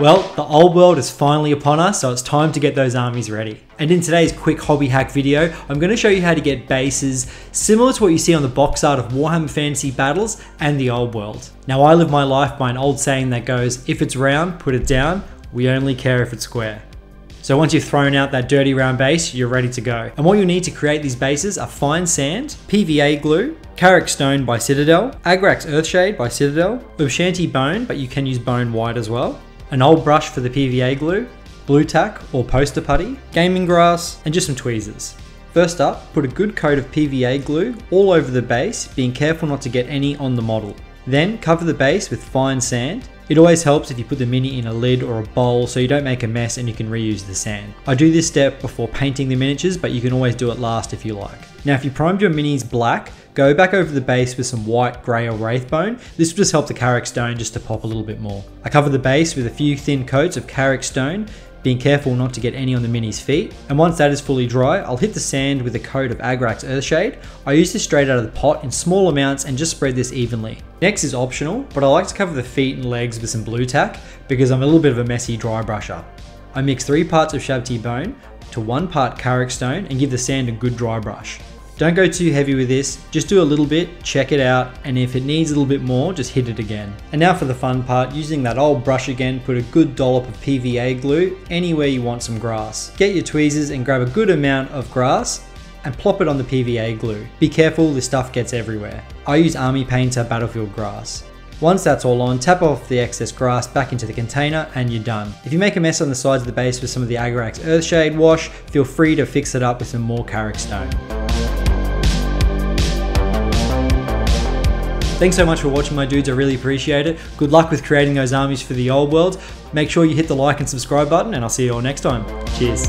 Well, the old world is finally upon us, so it's time to get those armies ready. And in today's quick hobby hack video, I'm going to show you how to get bases similar to what you see on the box art of Warhammer Fantasy Battles and the old world. Now, I live my life by an old saying that goes, if it's round, put it down, we only care if it's square. So once you've thrown out that dirty round base, you're ready to go. And what you'll need to create these bases are fine sand, PVA glue, Carrick Stone by Citadel, Agrax Earthshade by Citadel, Ushanti Bone, but you can use bone white as well, an old brush for the PVA glue, blue tack or poster putty, gaming grass, and just some tweezers. First up, put a good coat of PVA glue all over the base, being careful not to get any on the model. Then cover the base with fine sand. It always helps if you put the mini in a lid or a bowl so you don't make a mess and you can reuse the sand. I do this step before painting the miniatures, but you can always do it last if you like. Now if you primed your minis black, go back over the base with some white, grey or wraithbone. This will just help the Carrick Stone just to pop a little bit more. I cover the base with a few thin coats of Carrick Stone, being careful not to get any on the mini's feet. And once that is fully dry, I'll hit the sand with a coat of Agrax Earthshade. I use this straight out of the pot in small amounts and just spread this evenly. Next is optional, but I like to cover the feet and legs with some blue tack because I'm a little bit of a messy dry brusher. I mix 3 parts of Shabti Bone to 1 part Carrick Stone and give the sand a good dry brush. Don't go too heavy with this, just do a little bit, check it out, and if it needs a little bit more, just hit it again. And now for the fun part, using that old brush again, put a good dollop of PVA glue anywhere you want some grass. Get your tweezers and grab a good amount of grass and plop it on the PVA glue. Be careful, this stuff gets everywhere. I use Army Painter Battlefield Grass. Once that's all on, tap off the excess grass back into the container and you're done. If you make a mess on the sides of the base with some of the Agrax Earthshade wash, feel free to fix it up with some more Carrick Stone. Thanks so much for watching, my dudes, I really appreciate it. Good luck with creating those armies for the old world. Make sure you hit the like and subscribe button and I'll see you all next time. Cheers.